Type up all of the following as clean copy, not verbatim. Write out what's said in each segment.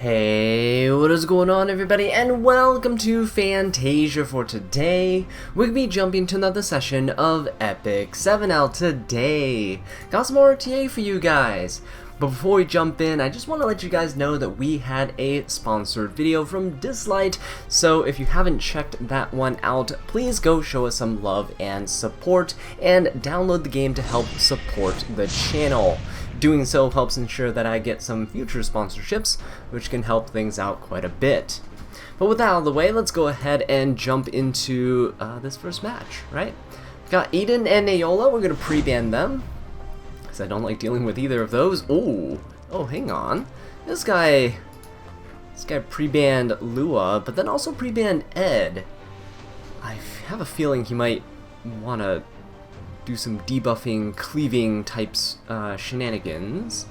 Hey, what is going on everybody, and welcome to Fantasia. For today, we're going to be jumping to another session of Epic 7 out today. Got some more RTA for you guys. But before we jump in, I just want to let you guys know that we had a sponsored video from Dislight, so if you haven't checked that one out, please go show us some love and support, and download the game to help support the channel. Doing so helps ensure that I get some future sponsorships, which can help things out quite a bit. But with that out of the way, let's go ahead and jump into this first match, right? Got Eden and Aola. We're going to pre-ban them, because I don't like dealing with either of those. Oh, hang on. This guy pre-banned Lua, but then also pre-banned Ed. I have a feeling he might want to do some debuffing, cleaving types shenanigans.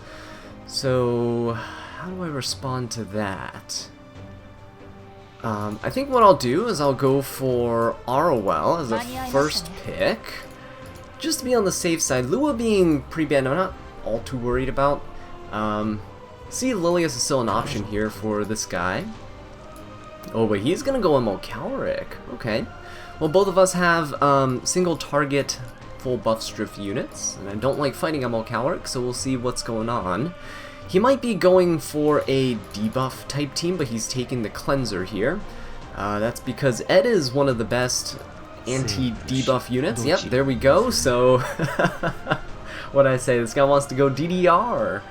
So how do I respond to that? I think what I'll do is I'll go for Arwell as a first pick, just to be on the safe side. Lua being pre-banned, I'm not all too worried about. See, Lilius is still an option here for this guy. Oh, but he's gonna go on Calric. Okay. Well, both of us have single target full buff strip units, and I don't like fighting Calric, so we'll see what's going on. He might be going for a debuff type team, but he's taking the cleanser here. That's because Ed is one of the best anti-debuff units. Yep, there we go. So what'd I say? This guy wants to go DDR.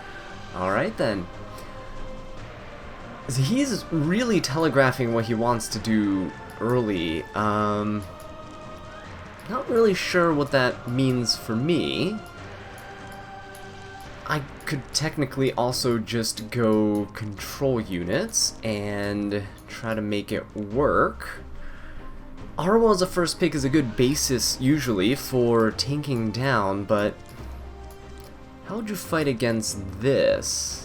Alright then. So he's really telegraphing what he wants to do early. Not really sure what that means for me. I could technically also just go control units and try to make it work. Arwell as a first pick is a good basis usually for tanking down, but how would you fight against this?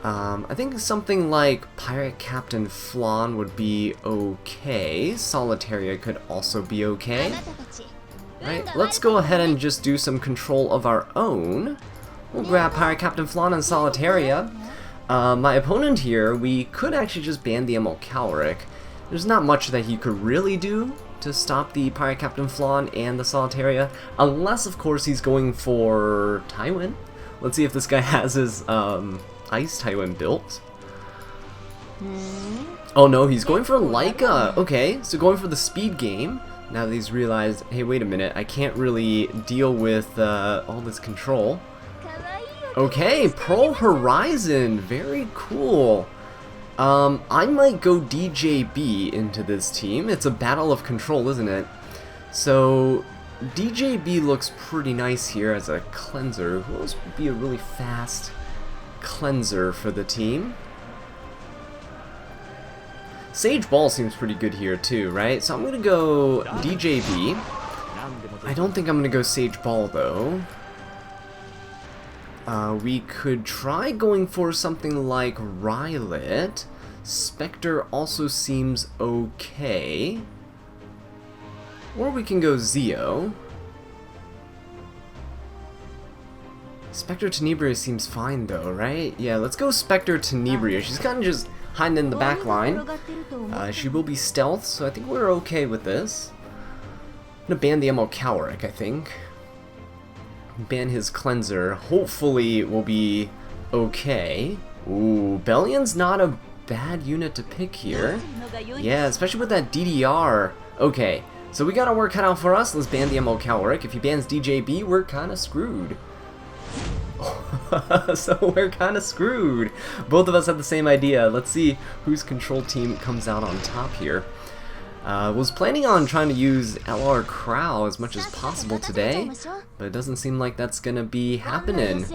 I think something like Pirate Captain Flan would be okay. Solitaria could also be okay. Right, let's go ahead and just do some control of our own. We'll grab Pirate Captain Flan and Solitaria. My opponent here, we could actually just ban the Calric. There's not much that he could really do to stop the Pirate Captain Flan and the Solitaria, unless of course he's going for Tywin. Let's see if this guy has his Ice Tywin built. Oh no, he's going for Leica. Okay, so going for the speed game. Now that he's realized, hey, wait a minute, I can't really deal with all this control. Okay, Pearl Horizon, very cool. I might go DJB into this team. It's a battle of control, isn't it? So DJB looks pretty nice here as a cleanser. Who else would be a really fast cleanser for the team? Sage Ball seems pretty good here too, right? So I'm gonna go DJB. I don't think I'm gonna go Sage Ball though. We could try going for something like Rylet. Spectre also seems okay. Or we can go Zeo. Spectre Tenebria seems fine though, right? Yeah, let's go Spectre Tenebria. She's kind of just hiding in the back line. She will be stealth, so I think we're okay with this. I'm gonna ban the Calric, I think. Ban his cleanser. Hopefully we'll be okay. Ooh, Bellion's not a bad unit to pick here. Yeah, especially with that DDR. Okay, so we got our work cut out for us. Let's ban the Calric. If he bans DJB, we're kind of screwed. So we're kind of screwed. Both of us have the same idea. Let's see whose control team comes out on top here. Was planning on trying to use LR Crow as much as possible today, but it doesn't seem like that's gonna be happening.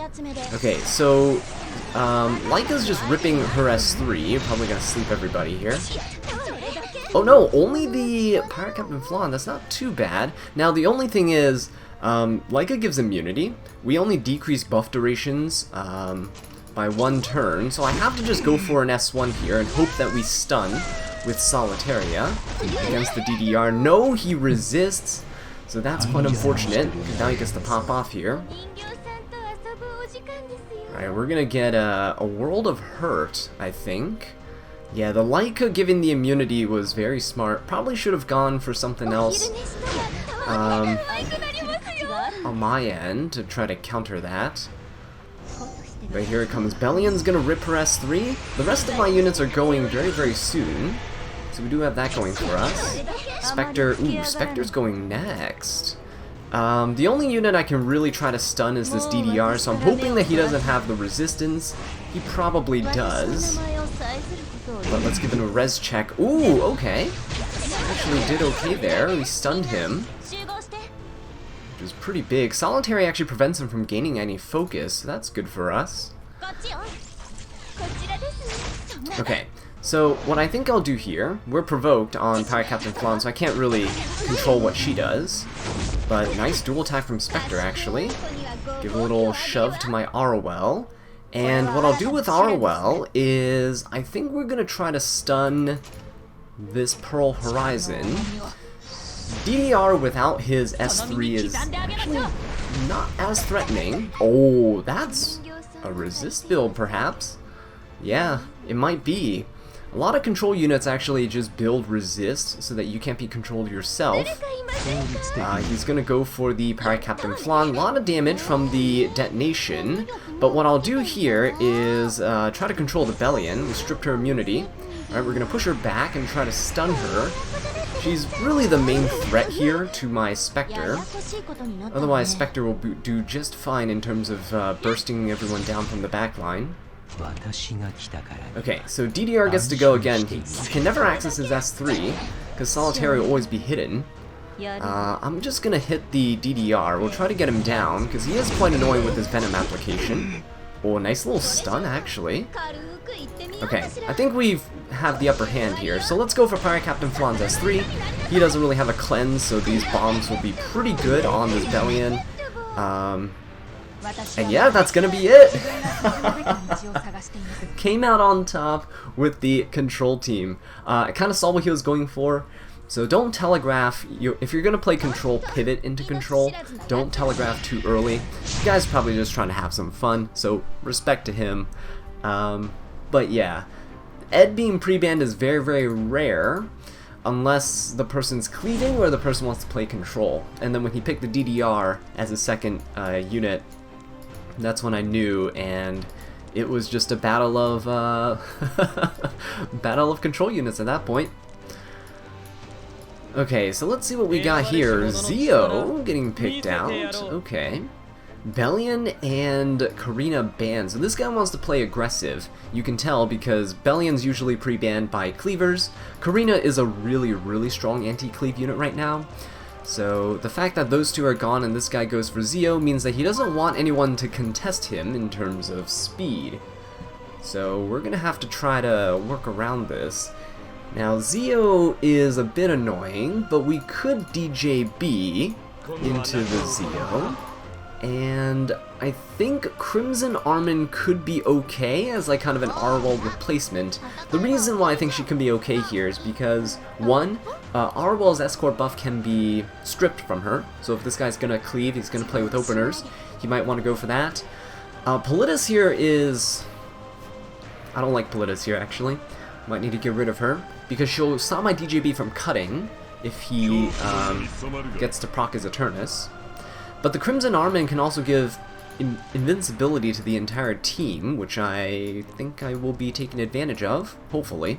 Okay, so Leica's just ripping her S3. Probably gonna sleep everybody here. Oh no, only the Pirate Captain Flan. That's not too bad. Now the only thing is, Leica gives immunity. We only decrease buff durations by 1 turn, so I have to just go for an S1 here and hope that we stun with Solitaria against the DDR. No, he resists, so that's quite unfortunate. Now he gets to pop off here. Alright, we're gonna get a World of Hurt, I think. Yeah, the Leica giving the immunity was very smart. Probably should have gone for something else on my end to try to counter that. But here it comes. Bellion's gonna rip her S3. The rest of my units are going very, very soon. So we do have that going for us. Spectre, ooh, Spectre's going next. The only unit I can really try to stun is this DDR, so I'm hoping that he doesn't have the resistance. He probably does. But let's give him a res check. Ooh, okay. Actually did okay there. We stunned him, which is pretty big. Solitary actually prevents him from gaining any focus, so that's good for us. Okay, so what I think I'll do here, we're provoked on Pirate Captain Flan, so I can't really control what she does. But nice dual attack from Spectre, actually. Give a little shove to my Arwell. And what I'll do with Arwell is, I think we're going to try to stun this Pearl Horizon. DDR without his S3 is actually not as threatening. Oh, that's a resist build, perhaps. Yeah, it might be. A lot of control units actually just build resist so that you can't be controlled yourself. He's gonna go for the Pirate Captain Flan. A lot of damage from the detonation. But what I'll do here is try to control the Bellion. We stripped her immunity. Alright, we're gonna push her back and try to stun her. She's really the main threat here to my Spectre. Otherwise, Spectre will do just fine in terms of bursting everyone down from the back line. Okay, so DDR gets to go again. He can never access his S3, because Solitary will always be hidden. I'm just gonna hit the DDR. We'll try to get him down, because he is quite annoying with his Venom application. Oh, a nice little stun, actually. Okay, I think we have the upper hand here, so let's go for Pirate Captain Flan's S3. He doesn't really have a cleanse, so these bombs will be pretty good on this Bellion. And yeah, that's gonna be it! Came out on top with the control team. I kind of saw what he was going for, so don't telegraph. If you're gonna play control, pivot into control. Don't telegraph too early. You guys are probably just trying to have some fun, so respect to him. But yeah, Ed being pre-banned is very, very rare, unless the person's cleaving or the person wants to play control. And then when he picked the DDR as a second unit, that's when I knew, and it was just a battle of battle of control units at that point. Okay, so let's see what we got here. Zio getting picked out. Okay. Bellion and Karina banned. So this guy wants to play aggressive. You can tell because Bellion's usually pre-banned by cleavers. Karina is a really, really strong anti-cleave unit right now. So the fact that those two are gone and this guy goes for Zio means that he doesn't want anyone to contest him in terms of speed. So we're gonna have to try to work around this. Now Zio is a bit annoying, but we could DJB into the Zio. And I think Crimson Armin could be okay as like kind of an Arwell replacement. The reason why I think she can be okay here is because, one, Arwell's escort buff can be stripped from her. So if this guy's gonna cleave, he's gonna play with openers, he might want to go for that. Politis here is... I don't like Politis here actually. Might need to get rid of her because she'll stop my DJB from cutting if he gets to proc his Eternus. But the Crimson Armin can also give invincibility to the entire team, which I think I will be taking advantage of, hopefully.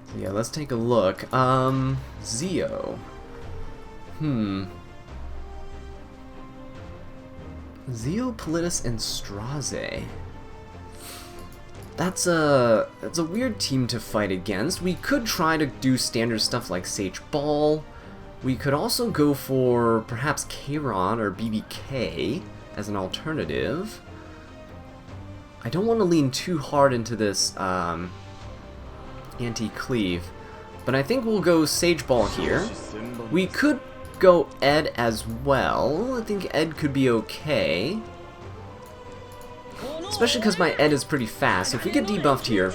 So yeah, let's take a look. Zio. Zio, Politis, and Straze. That's a weird team to fight against. We could try to do standard stuff like Sage Ball. We could also go for perhaps Kairon or BBK as an alternative. I don't want to lean too hard into this anti-cleave, but I think we'll go Sage Ball here. We could go Ed as well. I think Ed could be okay. Especially because my Ed is pretty fast, so if we get debuffed here,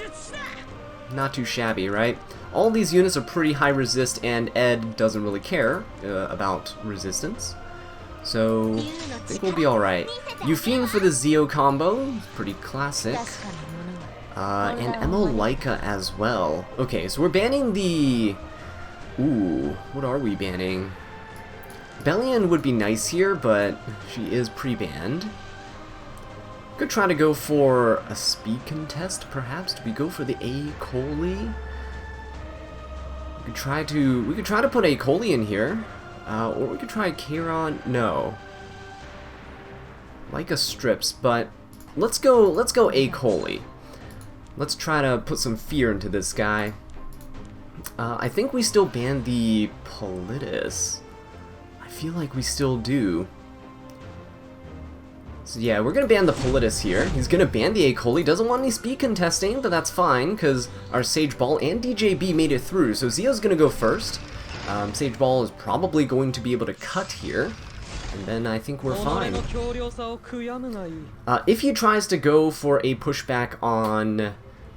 not too shabby, right? All these units are pretty high resist, and Ed doesn't really care about resistance. So, I think we'll be alright. You fiend for the Zeo combo, pretty classic. And Emo Laika as well. Okay, so we're banning the... Ooh, what are we banning? Bellion would be nice here, but she is pre-banned. Could try to go for a speed contest, perhaps. Do we go for the A. Coley? We could try to put A. Coley in here. Or we could try Kairon. No. Laika strips, but let's go A. Coley. Let's try to put some fear into this guy. I think we still ban the Politis. I feel like we still do. So yeah, we're gonna ban the Politis here. He's gonna ban the A. Coley. Doesn't want any speed contesting, but that's fine, because our Sage Ball and DJB made it through. So Zeo's gonna go first. Sage Ball is probably going to be able to cut here. And then I think we're fine. If he tries to go for a pushback on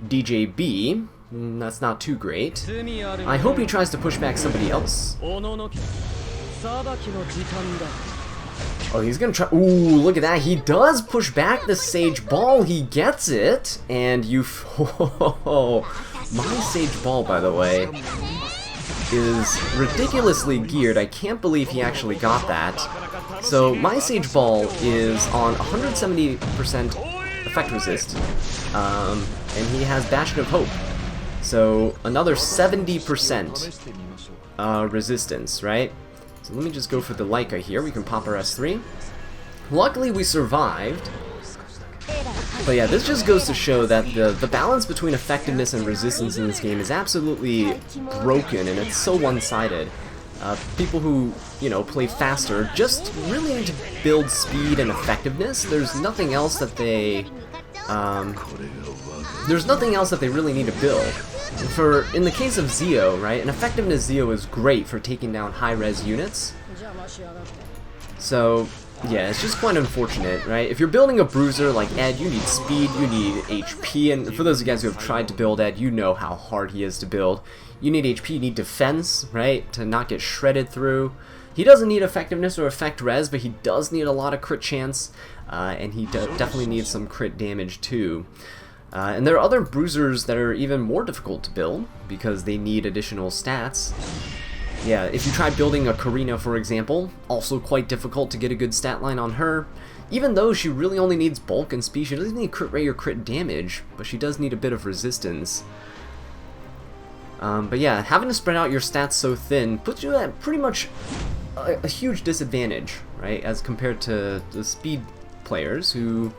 DJB, that's not too great. I hope he tries to push back somebody else. Oh, he's gonna try. Ooh, look at that. He does push back the Sage Ball. He gets it. And you. My Sage Ball, by the way, is ridiculously geared. I can't believe he actually got that. So, my Sage Ball is on 170% effect resist. And he has Bastion of Hope. So, another 70% resistance, right? So let me just go for the Laika here. We can pop our S3. Luckily we survived. But yeah, this just goes to show that the balance between effectiveness and resistance in this game is absolutely broken, and it's so one-sided. People who, you know, play faster just really need to build speed and effectiveness. There's nothing else that they... really need to build. In the case of Zeo, right, an effectiveness Zeo is great for taking down high-res units. So, yeah, it's just quite unfortunate, right? If you're building a bruiser like Ed, you need speed, you need HP, and for those of you guys who have tried to build Ed, you know how hard he is to build. You need HP, you need defense, right, to not get shredded through. He doesn't need effectiveness or effect res, but he does need a lot of crit chance, and he definitely needs some crit damage too. And there are other bruisers that are even more difficult to build because they need additional stats. Yeah, if you try building a Karina, for example, also quite difficult to get a good stat line on her. Even though she really only needs bulk and speed, she doesn't need crit rate or crit damage, but she does need a bit of resistance. But yeah, having to spread out your stats so thin puts you at pretty much a huge disadvantage, right, as compared to the speed players who...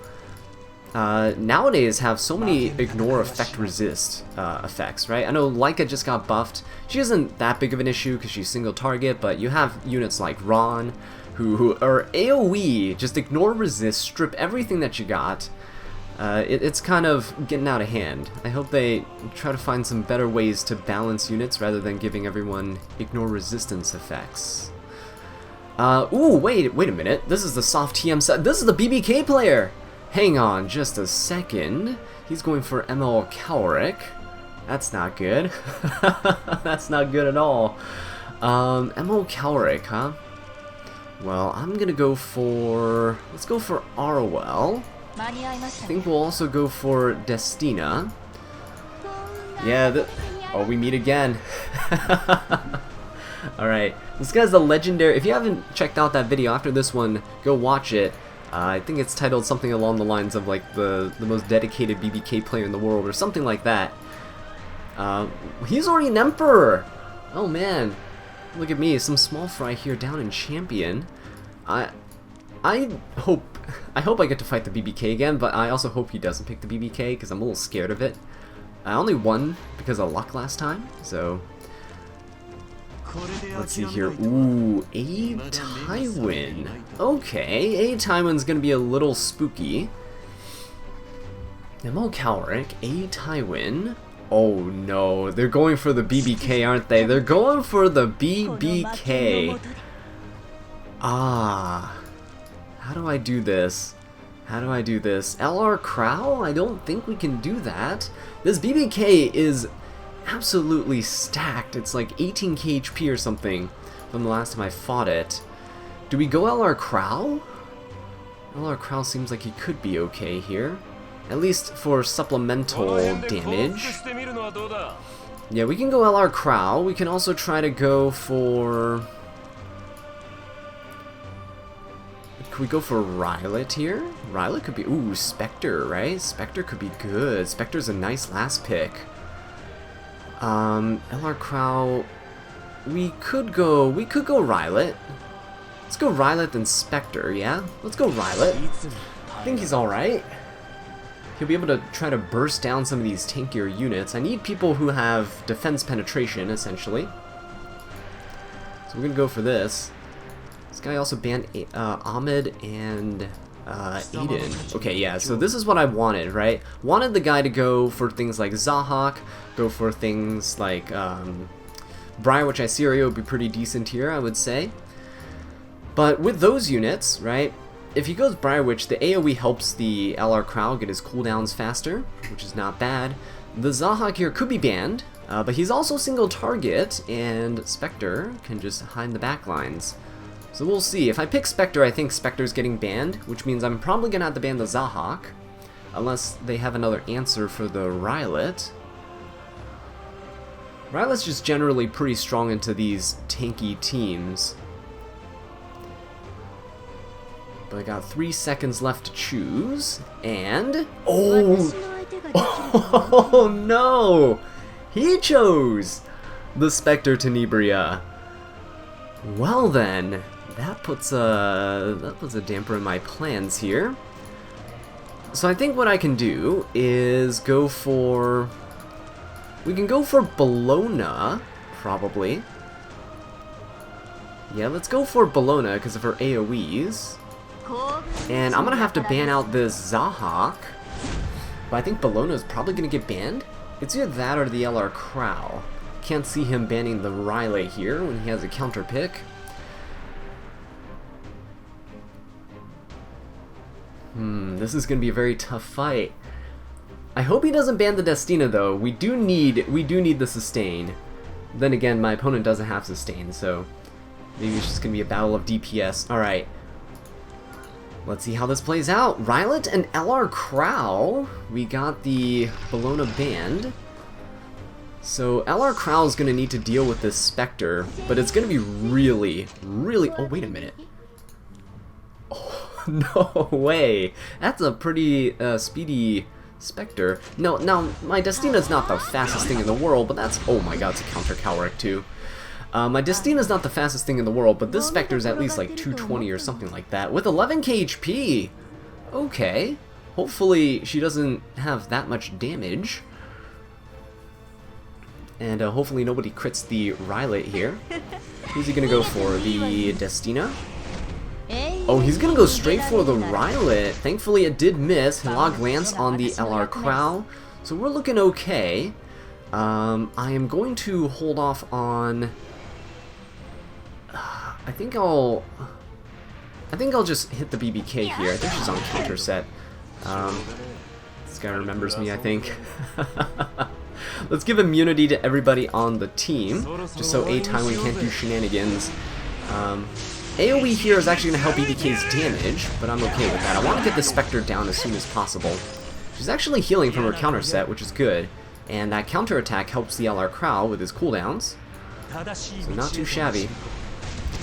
nowadays have so many ignore effect resist effects, right? I know Laika just got buffed. She isn't that big of an issue because she's single target, but you have units like Ron who are AoE, just ignore resist, strip everything that you got. It's kind of getting out of hand. I hope they try to find some better ways to balance units rather than giving everyone ignore resistance effects. Ooh, wait a minute. This is the soft TM set. This is the BBK player! Hang on just a second. He's going for ML Cowrick. That's not good. That's not good at all. ML Cowrick, huh? Well, I'm gonna go for... Let's go for Arwell. I think we'll also go for Destina. Yeah, oh, we meet again. Alright, this guy's the legendary... If you haven't checked out that video after this one, go watch it. I think it's titled something along the lines of like the most dedicated BBK player in the world or something like that. He's already an Emperor! Oh man, look at me, some small fry here down in Champion. I hope I get to fight the BBK again, but I also hope he doesn't pick the BBK because I'm a little scared of it. I only won because of luck last time, so... Let's see here. Ooh, A. Tywin. Okay, A. Tywin's gonna be a little spooky. ML Cowrick, A. Tywin. Oh no, they're going for the BBK, aren't they? They're going for the BBK. Ah. How do I do this? How do I do this? LR Crow? I don't think we can do that. This BBK is absolutely stacked. It's like 18k HP or something from the last time I fought it. Do we go LR Crow? LR Crow seems like he could be okay here. At least for supplemental damage. Yeah, we can go LR Crow. We can also try to go for... Could we go for Rylet here? Rylet could be... Ooh, Spectre, right? Spectre could be good. Spectre's a nice last pick. LR Crow... We could go Rylet. Let's go Rylet and Spectre, yeah? Let's go Rylet. I think he's alright. He'll be able to try to burst down some of these tankier units. I need people who have defense penetration, essentially. So we're gonna go for this. This guy also banned Ahmed and Aiden. Okay, yeah, so this is what I wanted, right? Wanted the guy to go for things like Zahhak, go for things like Briarwitch Iceria would be pretty decent here, I would say. But with those units, right, if he goes Briarwitch, the AoE helps the LR Crow get his cooldowns faster, which is not bad. The Zahhak here could be banned, but he's also single target, and Spectre can just hide the backlines. So we'll see. If I pick Spectre, I think Spectre's getting banned, which means I'm probably going to have to ban the Zahhak, unless they have another answer for the Rylet. Rylet's just generally pretty strong into these tanky teams. But I got 3 seconds left to choose, and... Oh! Oh no! He chose the Spectre Tenebria. Well then, that puts a damper in my plans here. So I think what I can do is go for... We can go for Bologna, probably. Yeah, let's go for Bologna because of her AoEs. And I'm going to have to ban out this Zahhak. But I think Bologna is probably going to get banned. It's either that or the LR Crow. Can't see him banning the Riley here when he has a counter pick. This is going to be a very tough fight. I hope he doesn't ban the Destina though. We do need the sustain. Then again, my opponent doesn't have sustain, so maybe it's just going to be a battle of DPS. Alright. Let's see how this plays out. Rylet and LR Crow. We got the Bologna banned. So LR Crow is going to need to deal with this Spectre, but it's going to be really... Oh, wait a minute. Oh, no way. That's a pretty speedy Spectre. No, now, my Destina's not the fastest thing in the world, but that's... Oh my god, it's a counter Cowrick too. My Destina's not the fastest thing in the world, but this Spectre's at least like 220 or something like that, with 11k HP! Okay. Hopefully she doesn't have that much damage. And hopefully nobody crits the Rylet here. Who's he gonna go for? The Destina? Oh, he's gonna go straight for the Rylet. Thankfully it did miss. Log Lance on the LR Crow. So we're looking okay. I am going to hold off on... I think I'll just hit the BBK here. I think she's on counter set. This guy remembers me, I think. Let's give immunity to everybody on the team, just so Tywin can't do shenanigans. AoE here is actually going to help BBK's damage, but I'm okay with that. I want to get the Spectre down as soon as possible. She's actually healing from her counter set, which is good. And that counter attack helps the LR Crow with his cooldowns. So not too shabby.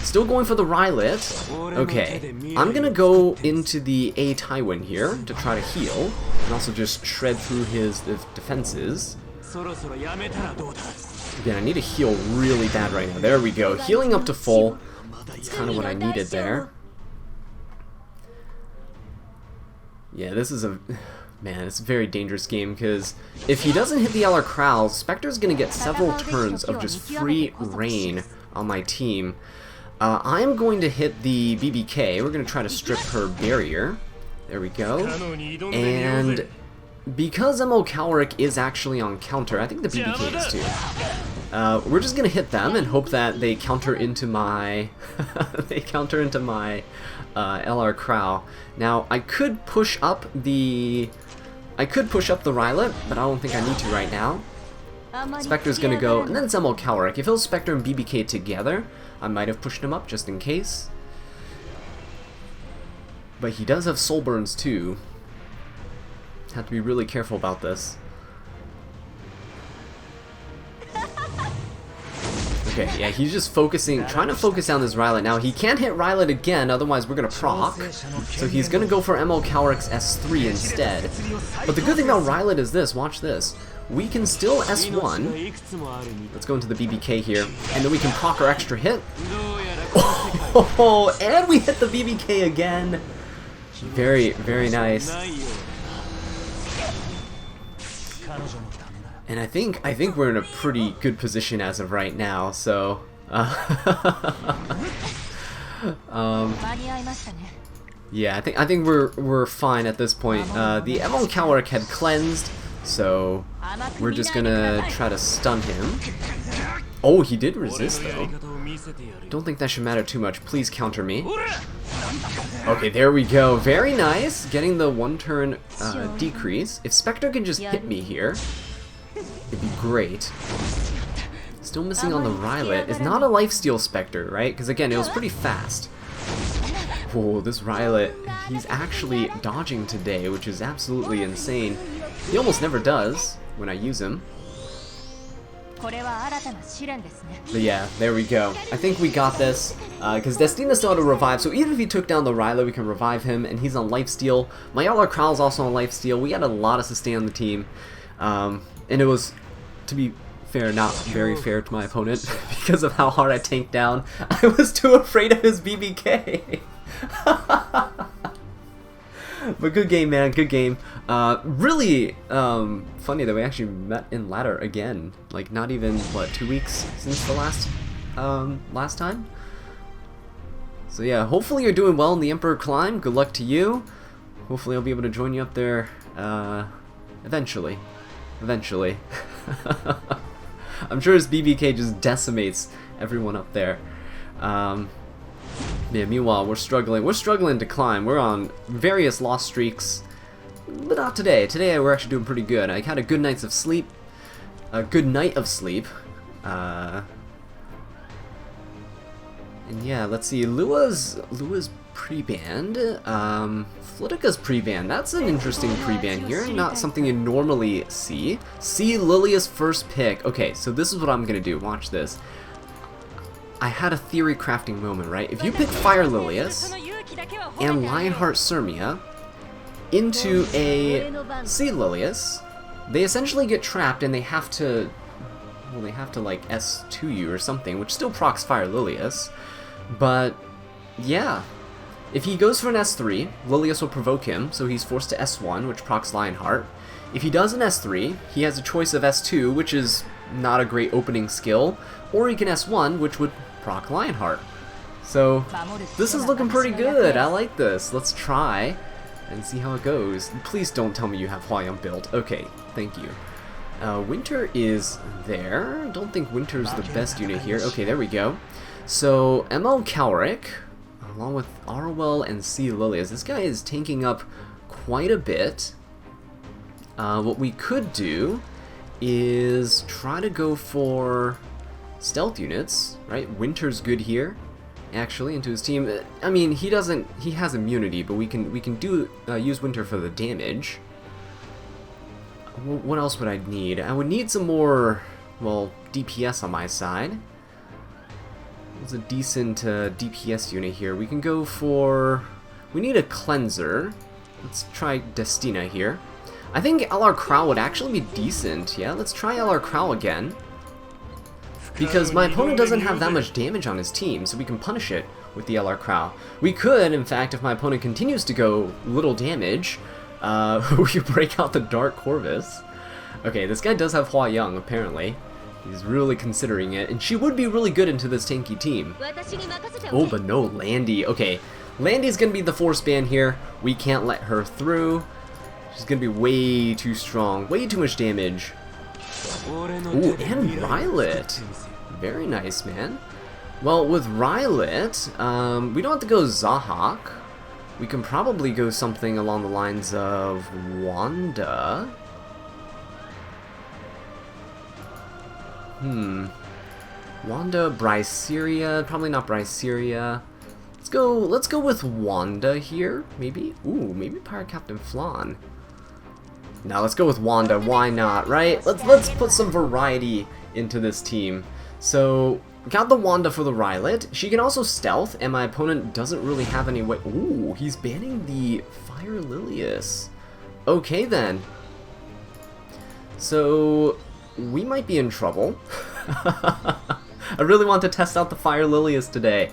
Still going for the Rylet. Okay, I'm gonna go into the Tywin here to try to heal, and also just shred through his defenses. Again, I need to heal really bad right now. There we go, healing up to full. That's kind of what I needed there. Yeah, this is a... Man, it's a very dangerous game, because if he doesn't hit the LR Crow, Spectre's going to get several turns of just free reign on my team. I'm going to hit the BBK. We're going to try to strip her barrier. There we go. And because MO Cowrick is actually on counter, I think the BBK is too. We're just going to hit them and hope that they counter into my... they counter into my LR Crow. Now, I could push up the Rylet, but I don't think I need to right now. Spectre's gonna go, and then it's MO Cowrick. If it was Spectre and BBK together, I might have pushed him up just in case. But he does have soul burns too. Have to be really careful about this. Okay, yeah, he's just focusing, trying to focus down this Rylet. Now, he can't hit Rylet again, otherwise we're going to proc. So he's going to go for ML Cowrick's S3 instead. But the good thing about Rylet is this, watch this. We can still S1. Let's go into the BBK here, and then we can proc our extra hit. Oh, and we hit the BBK again. Very, very nice. And I think we're in a pretty good position as of right now. So, yeah, I think we're fine at this point. The ML Cowrick had cleansed, so we're just gonna try to stun him. Oh, he did resist though. Don't think that should matter too much. Please counter me. Okay, there we go. Very nice. Getting the 1-turn decrease. If Spectre can just hit me here, it'd be great. Still missing on the Rylet. It's not a lifesteal Spectre, right? Because again, it was pretty fast. Oh, this Rylet, he's actually dodging today, which is absolutely insane. He almost never does when I use him. But yeah, there we go. I think we got this, because Destina still had a revive, so even if he took down the Rylet, we can revive him, and he's on lifesteal. My Yalar Krowl's also on lifesteal. We had a lot of sustain on the team, and it was, to be fair, not very fair to my opponent, because of how hard I tanked down. I was too afraid of his BBK. But good game, man, good game. Really funny that we actually met in ladder again. Like, not even, what, 2 weeks since the last time? So yeah, hopefully you're doing well in the Emperor Climb. Good luck to you. Hopefully I'll be able to join you up there eventually. Eventually. I'm sure his BBK just decimates everyone up there. Yeah, meanwhile, we're struggling to climb. We're on various lost streaks, but not today. Today we're actually doing pretty good. I had a good night of sleep. And yeah, let's see. Lua's pre-banned. Flitika's pre-banned. That's an interesting pre-ban here. Not something you normally see. See Lilia's first pick. Okay, so this is what I'm gonna do. Watch this. I had a theory crafting moment, right? If you pick Fire Lilius and Lionheart Sirmia into a Sea Lilius, they essentially get trapped and they have to, well, they have to like S2 you or something, which still procs Fire Lilius. But yeah, if he goes for an S3, Lilius will provoke him, so he's forced to S1, which procs Lionheart. If he does an S3, he has a choice of S2, which is not a great opening skill, or he can S1, which would proc Lionheart. So this is looking pretty good. I like this. Let's try and see how it goes. Please don't tell me you have Hwayoung built. Okay, thank you. Winter is there. Don't think Winter's the best unit here. Okay, there we go. So ML Cowrick, along with Arwell and Sea Lilias. This guy is tanking up quite a bit. What we could do is try to go for stealth units, right? Winter's good here, actually, into his team. I mean, he has immunity, but we can use Winter for the damage. What else would I need? I would need some more, well, DPS on my side. What's a decent DPS unit here? We can go for, we need a cleanser. Let's try Destina here. I think LR Crow would actually be decent. Yeah, let's try LR Crow again. Because my opponent doesn't have that much damage on his team, so we can punish it with the LR Crow. We could, in fact, if my opponent continues to go little damage, we could break out the Dark Corvus. Okay, this guy does have Hwayoung, apparently. He's really considering it, and she would be really good into this tanky team. Oh, but no, Landy. Okay, Landy's gonna be the force ban here. We can't let her through. She's gonna be way too strong, way too much damage. Ooh, and Rylet. Very nice, man. Well, with Rylet, we don't have to go Zahak. We can probably go something along the lines of Wanda. Wanda, Bryceria. Probably not Bryceria. Let's go with Wanda here, maybe? Ooh, maybe Pirate Captain Flan. Now let's go with Wanda, why not, right? Let's put some variety into this team. So, got the Wanda for the Rylet. She can also stealth, and my opponent doesn't really have any way. Ooh, he's banning the Fire Lilius. Okay then. So, we might be in trouble. I really want to test out the Fire Lilius today,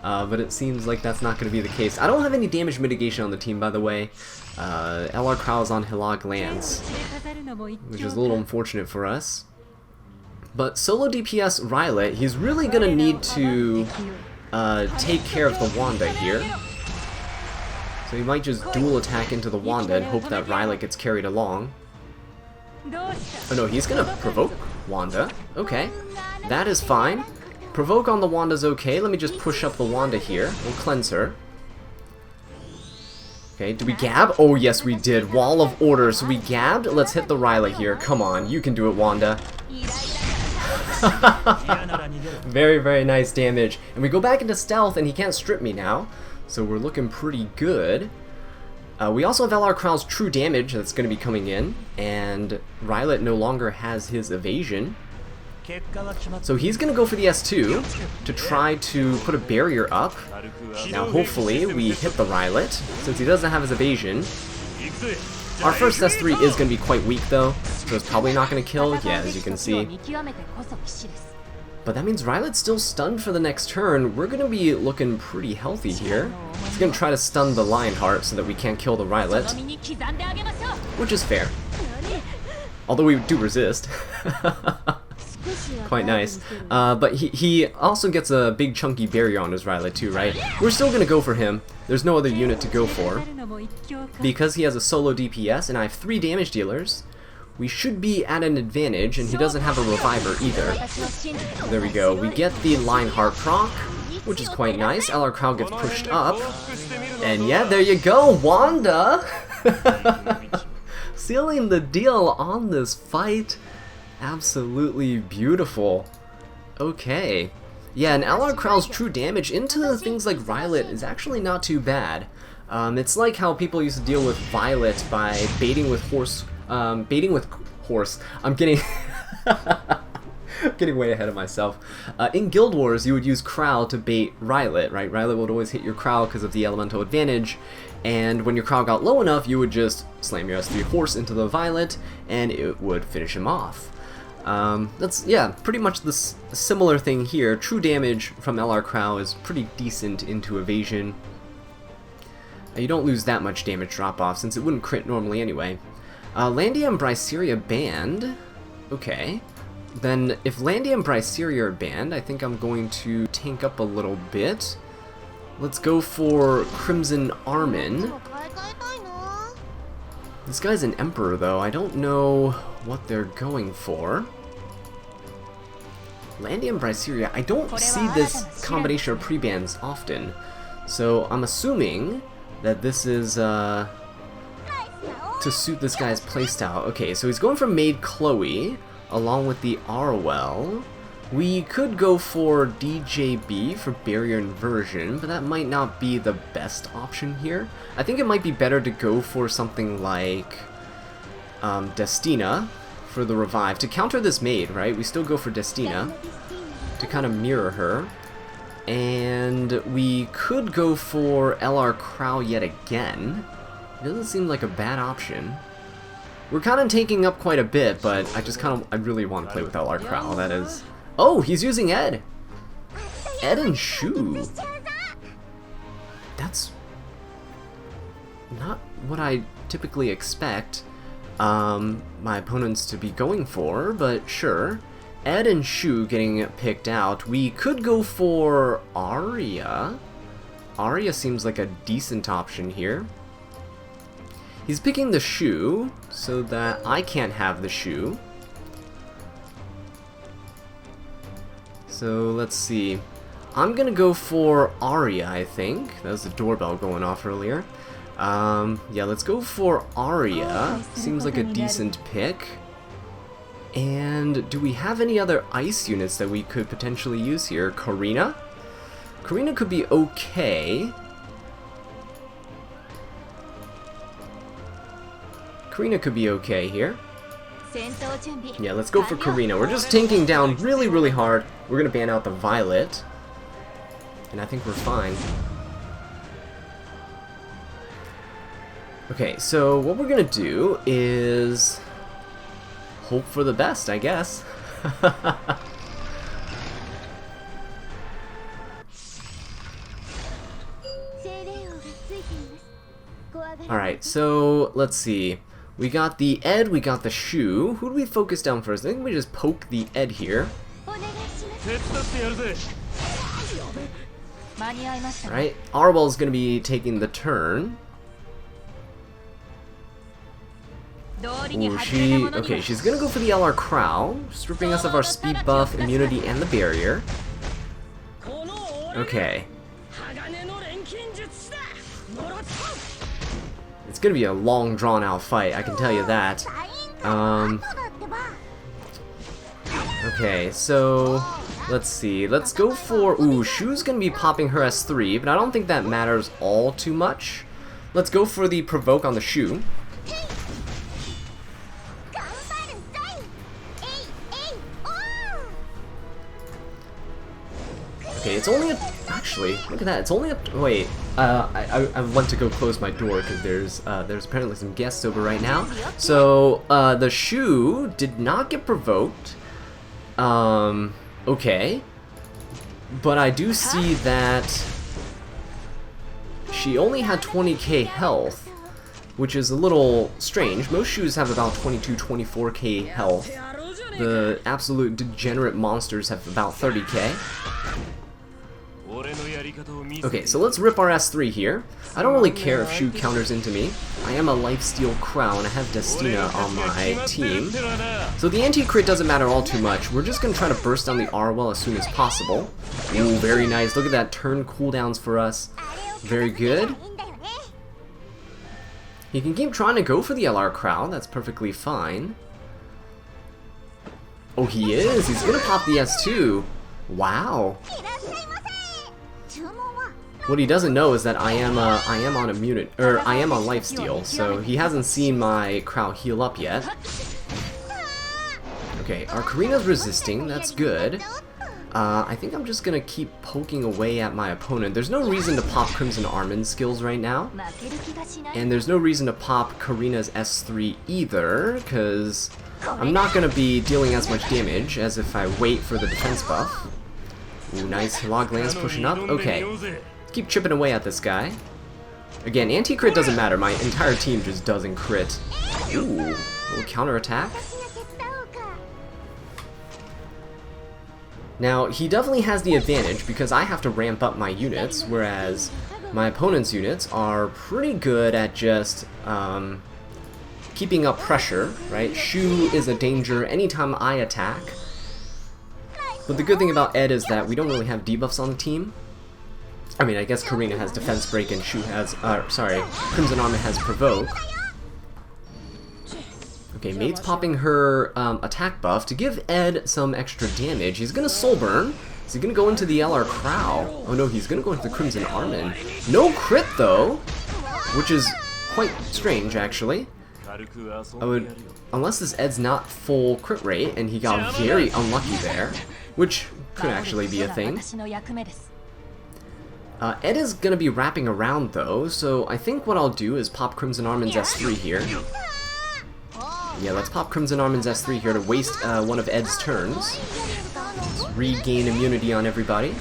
but it seems like that's not going to be the case. I don't have any damage mitigation on the team, by the way. LR Crow is on Hilag Lands, which is a little unfortunate for us. But solo DPS Rylet, he's really going to need to take care of the Wanda here. So he might just dual attack into the Wanda and hope that Rylet gets carried along. Oh no, he's going to provoke Wanda. Okay, that is fine. Provoke on the Wanda's okay. Let me just push up the Wanda here. We'll cleanse her. Okay, did we gab? Oh yes we did. Wall of Order. So we gabbed. Let's hit the Rylet here. Come on, you can do it, Wanda. Very, very nice damage. And we go back into stealth and he can't strip me now. So we're looking pretty good. We also have LR Crow's true damage that's going to be coming in. And Rylet no longer has his evasion. So he's going to go for the S2 to try to put a barrier up. Now hopefully we hit the Rylet, since he doesn't have his evasion. Our first S3 is going to be quite weak though, so it's probably not going to kill, yeah, as you can see. But that means Rylet's still stunned for the next turn. We're going to be looking pretty healthy here. He's going to try to stun the Lionheart so that we can't kill the Rylet, which is fair. Although we do resist. Quite nice. But he also gets a big chunky barrier on his Rylet too, right? We're still going to go for him. There's no other unit to go for. Because he has a solo DPS and I have 3 damage dealers, we should be at an advantage, and he doesn't have a reviver either. There we go. We get the Lionheart proc, which is quite nice. LR Crow gets pushed up. And yeah, there you go, Wanda! Sealing the deal on this fight. Absolutely beautiful. Okay. Yeah, and LR Crow's true damage into things like Rylet is actually not too bad. It's like how people used to deal with Violet by baiting with horse. I'm getting getting way ahead of myself. In Guild Wars, you would use Crow to bait Rylet, right? Rylet would always hit your Crow because of the elemental advantage, and when your Crow got low enough, you would just slam your S3 horse into the Violet, and it would finish him off. That's, yeah, pretty much the similar thing here. True damage from LR Crow is pretty decent into evasion. You don't lose that much damage drop-off, since it wouldn't crit normally anyway. Landia and Bryceria banned. Okay. Then, if Landia and Bryceria are banned, I think I'm going to tank up a little bit. Let's go for Crimson Armin. This guy's an Emperor, though. I don't know what they're going for. Landia and Bryceria, I don't see this combination of pre-bans often. So, I'm assuming that this is, to suit this guy's playstyle. Okay, so he's going for Maid Chloe, along with the Arwell. We could go for DJB for Barrier Inversion, but that might not be the best option here. I think it might be better to go for something like Destina for the Revive. To counter this Maid, right, we still go for Destina to kind of mirror her. And we could go for LR Crow yet again. It doesn't seem like a bad option. We're kind of taking up quite a bit, but I really want to play with LR Crow. That is... Oh, he's using Ed! Ed and Shu! That's not what I typically expect my opponents to be going for, but sure. Ed and Shu getting picked out. We could go for Arya. Arya seems like a decent option here. He's picking the Shu, so that I can't have the Shu. So, let's see. I'm gonna go for Arya, I think. That was the doorbell going off earlier. Yeah, let's go for Arya. Seems like a decent pick. And do we have any other ice units that we could potentially use here? Karina? Karina could be okay. Karina could be okay here. Yeah, let's go for Karina. We're just tanking down really, really hard. We're gonna ban out the Violet. And I think we're fine. Okay, so what we're gonna do is hope for the best, I guess. Alright, so let's see. We got the Ed, we got the Shu. Who do we focus down first? I think we just poke the Ed here. Alright, Arwell's gonna be taking the turn. Ooh, she's gonna go for the LR Crow, stripping us of our speed buff, immunity, and the barrier. Okay. It's gonna be a long, drawn-out fight, I can tell you that. Okay, so let's see. Let's go for... Ooh, Shu's gonna be popping her S3, but I don't think that matters all too much. Let's go for the provoke on the Shu. Okay, it's only a... Actually, look at that. It's only a... Wait. I want to go close my door because there's apparently some guests over right now. So, the Shu did not get provoked. Okay. But I do see that she only had 20k health, which is a little strange. Most Shus have about 22-24k health. The absolute degenerate monsters have about 30k. Okay, so let's rip our S3 here. I don't really care if Shu counters into me. I am a lifesteal Crow and I have Destina on my team. So the anti-crit doesn't matter all too much. We're just going to try to burst down the Arwell as soon as possible. Ooh, very nice. Look at that turn cooldowns for us. Very good. He can keep trying to go for the LR Crow. That's perfectly fine. Oh, he is. He's going to pop the S2. Wow. What he doesn't know is that I am on immunity, or I am on lifesteal, so he hasn't seen my Crow heal up yet. Okay, our Karina's resisting, that's good. I think I'm just gonna keep poking away at my opponent. There's no reason to pop Crimson Armin's skills right now. And there's no reason to pop Karina's S3 either, because I'm not gonna be dealing as much damage as if I wait for the defense buff. Ooh, nice. Log Lance pushing up. Okay. Keep chipping away at this guy. Again, anti-crit doesn't matter. My entire team just doesn't crit. Ooh, little counterattack. Now, he definitely has the advantage because I have to ramp up my units, whereas my opponent's units are pretty good at just keeping up pressure, right? Shu is a danger anytime I attack. But the good thing about Ed is that we don't really have debuffs on the team. I mean, I guess Karina has Defense Break and Shu has, Crimson Armin has Provoke. Okay, Maid's popping her attack buff to give Ed some extra damage. He's gonna Soul Burn. Is he gonna go into the LR Crow? Oh no, he's gonna go into the Crimson Armin. No crit though, which is quite strange actually. Unless this Ed's not full crit rate and he got very unlucky there, which could actually be a thing. Ed is going to be wrapping around though, so I think what I'll do is pop Crimson Armin's S3 here. Yeah, let's pop Crimson Armin's S3 here to waste one of Ed's turns. Let's regain immunity on everybody.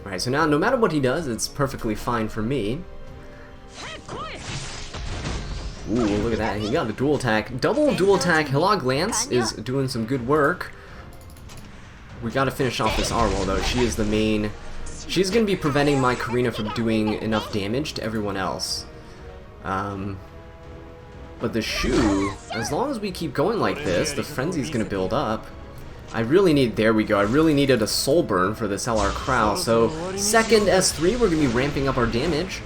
Alright, so now no matter what he does, it's perfectly fine for me. Ooh, look at that, he got a dual attack. Double dual attack, Hilog Lance is doing some good work. We gotta finish off this Arwell though, she is the main... She's gonna be preventing my Karina from doing enough damage to everyone else. But the Shu, as long as we keep going like this, the Frenzy's gonna build up. I really need, there we go, I really needed a Soul Burn for this LR Crow, so second S3, we're gonna be ramping up our damage.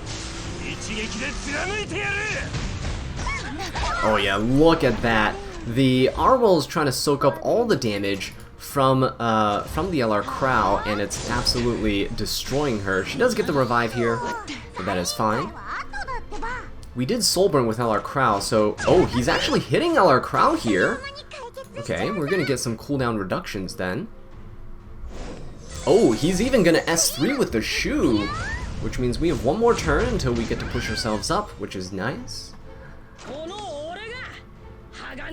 Oh yeah, look at that. The Arwell is trying to soak up all the damage from the LR Crow, and it's absolutely destroying her. She does get the revive here, but that is fine. We did Soulburn with LR Crow, so... Oh, he's actually hitting LR Crow here! Okay, we're gonna get some cooldown reductions then. Oh, he's even gonna S3 with the shoe! Which means we have one more turn until we get to push ourselves up, which is nice.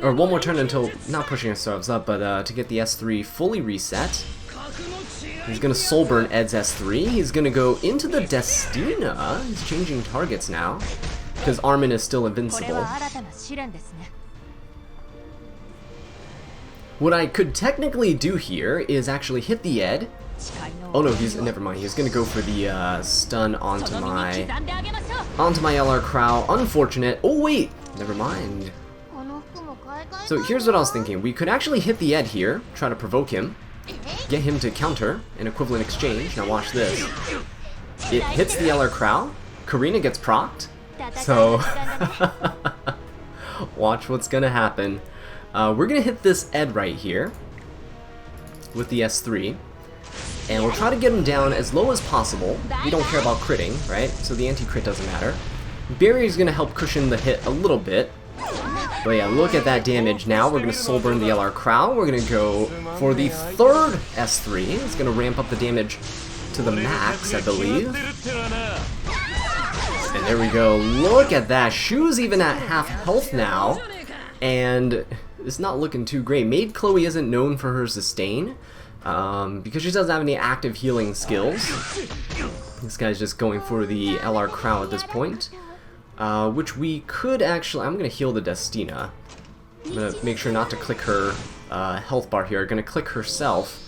Or one more turn until... Not pushing ourselves up, but to get the S3 fully reset. He's gonna Soulburn Ed's S3. He's gonna go into the Destina. He's changing targets now. Because Armin is still invincible. What I could technically do here is actually hit the Ed. Oh no, never mind. He's gonna go for the stun onto my LR Crow. Unfortunate. Oh wait, never mind. So here's what I was thinking. We could actually hit the Ed here, try to provoke him, get him to counter an equivalent exchange. Now watch this. It hits the LR Crow. Karina gets procced. So, watch what's gonna happen. We're gonna hit this Ed right here with the S3, and we'll try to get him down as low as possible. We don't care about critting, right? So the anti-crit doesn't matter. Barrier's gonna help cushion the hit a little bit. But yeah, look at that damage now. We're gonna Soulburn the LR Crow. We're gonna go for the third S3. It's gonna ramp up the damage to the max, I believe. And there we go. Look at that. Shu's even at half health now. And it's not looking too great. Maid Chloe isn't known for her sustain. Because she doesn't have any active healing skills. This guy's just going for the LR Crow at this point. Which we could actually... I'm going to heal the Destina. I'm going to make sure not to click her health bar here. I'm going to click herself.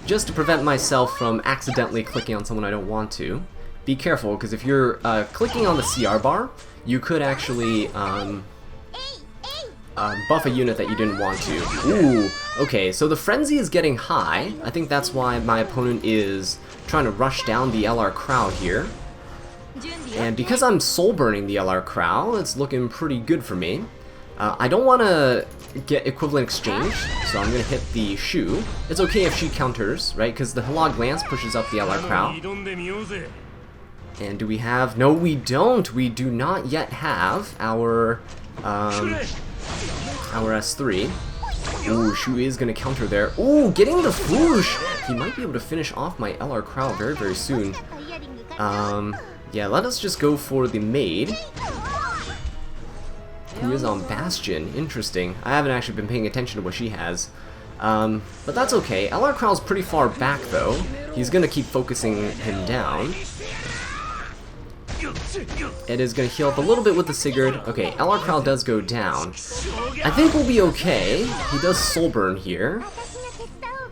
Just to prevent myself from accidentally clicking on someone I don't want to. Be careful, because if you're clicking on the CR bar, you could actually buff a unit that you didn't want to. Ooh, okay, so the frenzy is getting high. I think that's why my opponent is trying to rush down the LR Crow here. And because I'm soul-burning the LR Crow, it's looking pretty good for me. I don't want to get equivalent exchange, so I'm going to hit the Shu. It's okay if she counters, right, because the Halog Lance pushes up the LR Crow. And do we have... No, we don't! We do not yet have our S3. Ooh, Shu is gonna counter there. Ooh, getting the Foosh! He might be able to finish off my LR Crow very, very soon. Yeah, let us just go for the Maid. Who is on Bastion. Interesting. I haven't actually been paying attention to what she has. But that's okay. LR Crow's pretty far back, though. He's gonna keep focusing him down. It is going to heal up a little bit with the Sigurd. Okay, LR Crow does go down. I think we'll be okay. He does Soulburn here.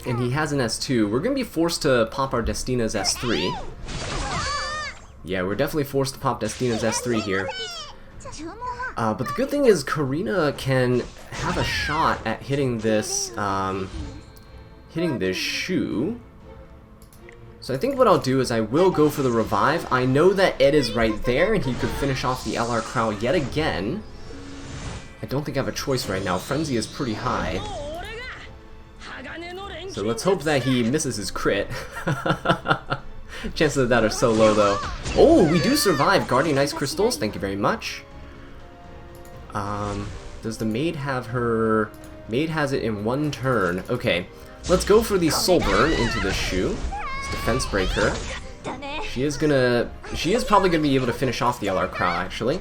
And he has an S2. We're going to be forced to pop our Destina's S3. Yeah, we're definitely forced to pop Destina's S3 here. But the good thing is Karina can have a shot at hitting this Shu. So I think what I'll do is I will go for the revive. I know that Ed is right there, and he could finish off the LR Crow yet again. I don't think I have a choice right now. Frenzy is pretty high. So let's hope that he misses his crit. Chances of that are so low, though. Oh, we do survive Guardian Ice Crystals. Thank you very much. Does the Maid have her... Maid has it in one turn. Okay, let's go for the Soulburn into the Shu. Defense breaker. She is probably gonna be able to finish off the LR Crow, actually.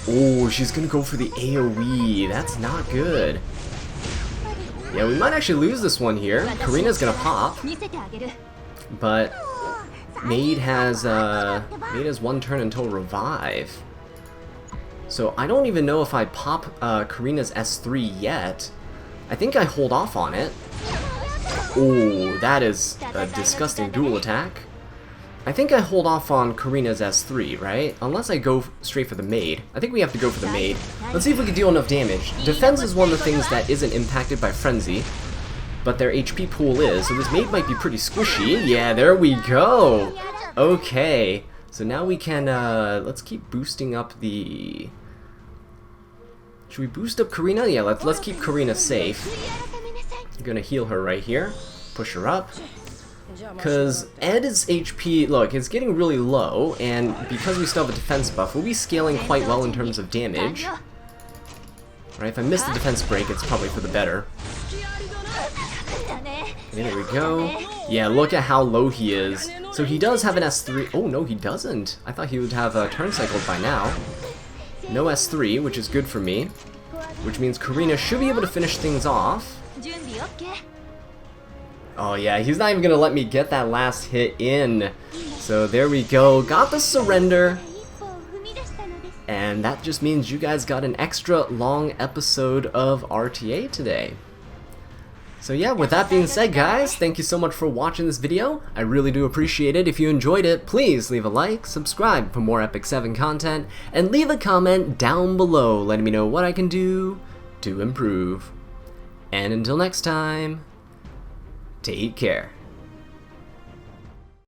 Oh, she's gonna go for the AoE. That's not good. Yeah, we might actually lose this one here. Karina's gonna pop. But Maid has one turn until revive. So I don't even know if I pop Karina's S3 yet. I think I hold off on it. Oh, that is a disgusting dual attack. I think I hold off on Karina's S3, right? Unless I go straight for the Maid. I think we have to go for the Maid. Let's see if we can deal enough damage. Defense is one of the things that isn't impacted by Frenzy, but their HP pool is, so this Maid might be pretty squishy. Yeah, there we go! Okay, so now we can, let's keep boosting up the... Should we boost up Karina? Yeah, let's keep Karina safe. I'm gonna heal her right here. Push her up. Because Ed's HP, look, it's getting really low, and because we still have a defense buff, we'll be scaling quite well in terms of damage. Right, if I miss the defense break, it's probably for the better. Okay, there we go. Yeah, look at how low he is. So he does have an S3. Oh, no, he doesn't. I thought he would have a turn cycle by now. No S3, which is good for me. Which means Karina should be able to finish things off. Oh yeah, he's not even gonna let me get that last hit in. So there we go, got the surrender. And that just means you guys got an extra long episode of RTA today. So yeah, with that being said guys, thank you so much for watching this video. I really do appreciate it. If you enjoyed it, please leave a like, subscribe for more Epic 7 content, and leave a comment down below letting me know what I can do to improve. And until next time, take care.